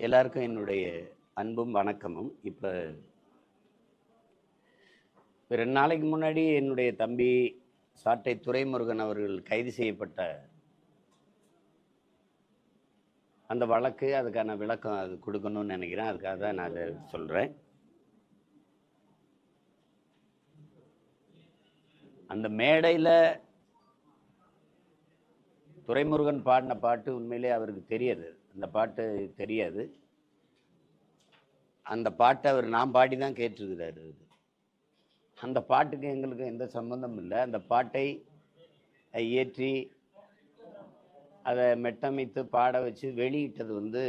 எல்லாருக்கும் என்னுடைய அன்பும் வணக்கமும். இப்போ 2 நாளைக்கு முன்னாடி என்னுடைய தம்பி சாட்டை துரைமுருகன் அவர்கள் கைது செய்யப்பட்ட அந்த வழக்கு, அதுக்கான விளக்கம் அது கொடுக்கணும்னு நினைக்கிறேன். அதுக்காக தான் நான் அதை சொல்கிறேன். அந்த மேடையில் துரைமுருகன் பாடின பாட்டு உண்மையிலே அவருக்கு தெரியாது. அந்த பாட்டு தெரியாது. அந்த பாட்டை அவர் நான் பாடி தான் கேட்டிருக்கிறாரு. அந்த பாட்டுக்கு எங்களுக்கு எந்த சம்பந்தமும் இல்லை. அந்த பாட்டை இயற்றி அதை மெட்டமைத்து பாட வச்சு வெளியிட்டது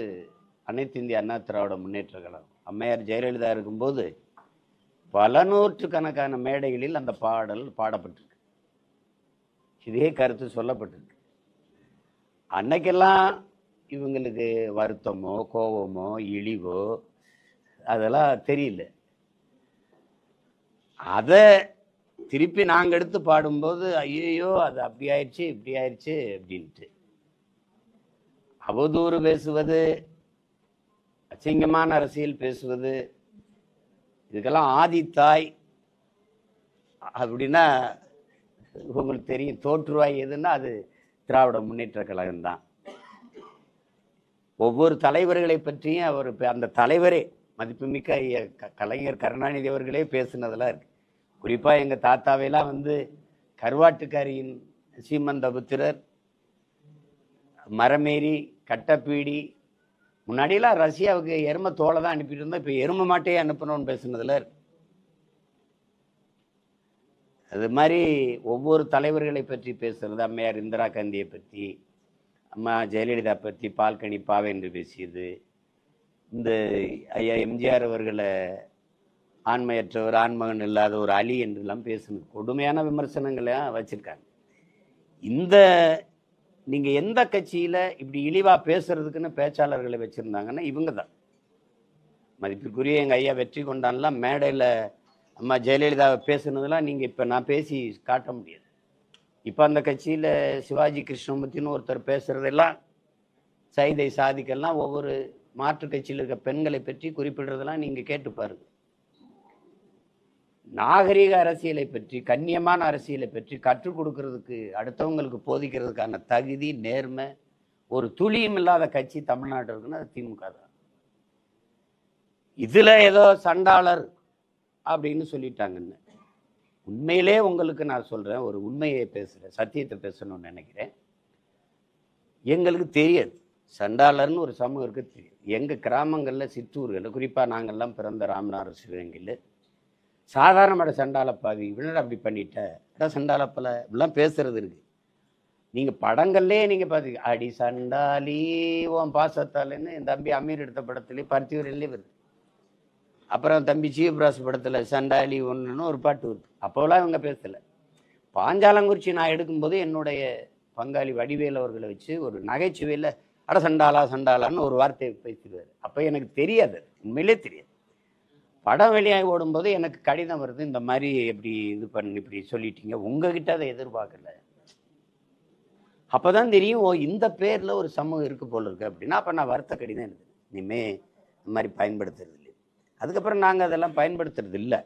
அனைத்து இந்திய அண்ணா திராவிட முன்னேற்ற கழகம். அம்மையார் ஜெயலலிதா இருக்கும்போது பல நூற்றுக்கணக்கான மேடைகளில் அந்த பாடல் பாடப்பட்டிருக்கு. இதே கருத்து சொல்லப்பட்டிருக்கு. அன்னைக்கெல்லாம் இவங்களுக்கு வருத்தமோ கோபமோ இழிவோ அதெல்லாம் தெரியல. அதை திருப்பி நாங்கள் எடுத்து பாடும்போது ஐயோ அது அப்படி ஆயிடுச்சு இப்படி ஆயிடுச்சு அப்படின்ட்டு அவதூறு பேசுவது, அசிங்கமான அரசியல் பேசுவது, இதுக்கெல்லாம் ஆதித்தாய் அப்படின்னா உங்களுக்கு தெரியும். தோற்றுவாய் எதுன்னா அது திராவிட முன்னேற்ற கழகம் தான். ஒவ்வொரு தலைவர்களை பற்றியும் அவர் அந்த தலைவரே மதிப்புமிக்க கலைஞர் கருணாநிதி அவர்களே பேசுனதெல்லாம் இருக்கு. குறிப்பாக எங்கள் தாத்தாவையெல்லாம் கருவாட்டுக்காரியின் சீமந்தபுத்திரர், மரமேறி, கட்டப்பீடி, முன்னாடியெல்லாம் ரஷ்யாவுக்கு எருமை தோலை தான் அனுப்பிட்டு இருந்தோம், இப்போ எருமை மாட்டையே அனுப்பணும்னு பேசுனதில் இருக்கு. அது மாதிரி ஒவ்வொரு தலைவர்களை பற்றி பேசுறது, அம்மையார் இந்திரா காந்தியை பற்றி, அம்மா ஜெயலலிதா பற்றி பால்கனி பாவை என்று பேசியது, இந்த ஐயா எம்ஜிஆர் அவர்களை ஆண்மையற்றவர், ஆண்மகன் இல்லாத ஒரு அலி என்றெல்லாம் பேசணும். கொடுமையான விமர்சனங்களை வச்சிருக்காங்க. நீங்கள் எந்த கட்சியில் இப்படி இழிவாக பேசுறதுக்குன்னு பேச்சாளர்களை வச்சுருந்தாங்கன்னா இவங்க தான். மதிப்பிற்குரிய எங்கள் ஐயா வெற்றி கொண்டான்லாம் மேடையில் அம்மா ஜெயலலிதாவை பேசுனதெல்லாம் நீங்கள் இப்போ நான் பேசி காட்ட முடியாது. இப்போ அந்த கட்சியில் சிவாஜி கிருஷ்ணமூர்த்தின்னு ஒருத்தர் பேசுகிறதெல்லாம், சைதை சாதிக்கெல்லாம் ஒவ்வொரு மாற்று கட்சியில் இருக்க பெண்களை பற்றி குறிப்பிடுறதெல்லாம் நீங்கள் கேட்டு பாருங்க. நாகரீக அரசியலை பற்றி, கண்ணியமான அரசியலை பற்றி கற்றுக் கொடுக்கறதுக்கு, அடுத்தவங்களுக்கு போதிக்கிறதுக்கான தகுதி, நேர்மை ஒரு துளியும் இல்லாத கட்சி தமிழ்நாடு இருக்குன்னா அது திமுக தான். இதில் ஏதோ சண்டாளர் அப்படின்னு சொல்லிட்டாங்கன்னு, உண்மையிலே உங்களுக்கு நான் சொல்கிறேன், ஒரு உண்மையை பேசுகிறேன், சத்தியத்தை பேசணும்னு நினைக்கிறேன். எங்களுக்கு தெரியாது சண்டாளர்னு ஒரு சமூகம் இருக்கு தெரியும். எங்கள் கிராமங்களில், சிற்றூர்களில், குறிப்பாக நாங்கள்லாம் பிறந்த ராமநாதர் சிவகங்கையில் சாதாரணமான சண்டாளப்பாவி இவனோட அப்படி பண்ணிட்ட சண்டாளப்பல இப்படிலாம் பேசுறது இருக்கு. நீங்கள் படங்கள்லேயே நீங்கள் பார்த்தீங்க, அடி சண்டாலி ஓம் பாசத்தாலேன்னு என் தம்பி அமீர் எடுத்த படத்துலேயே பருத்தியூரிலே வருது. அப்புறம் தம்பி ஜீவபிராஸ் படத்தில் சண்டாலி ஒன்றுன்னு ஒரு பாட்டு வருது. அப்போலாம் இவங்க பேசலை. பாஞ்சாலங்குறிச்சி நான் எடுக்கும்போது என்னுடைய பங்காளி வடிவேல் அவர்களை வச்சு ஒரு நகைச்சுவையில் அட சண்டாலா சண்டாலான்னு ஒரு வார்த்தையை பேசிடுவார். அப்போ எனக்கு தெரியாது, உண்மையிலே தெரியாது. படம் வெளியாகி ஓடும்போது எனக்கு கடிதம் வருது, இந்த மாதிரி எப்படி இது பண்ணி இப்படி சொல்லிட்டீங்க, உங்ககிட்ட அதை எதிர்பார்க்கல. அப்போ தான் தெரியும், ஓ இந்த பேரில் ஒரு சமூகம் இருக்கு போல இருக்கு அப்படின்னா. அப்போ நான் வருத்த கடிதம் எழுது, இனிமே இந்த மாதிரி பயன்படுத்துறது இல்லை. அதுக்கப்புறம் நாங்கள் அதெல்லாம் பயன்படுத்துறது இல்லை.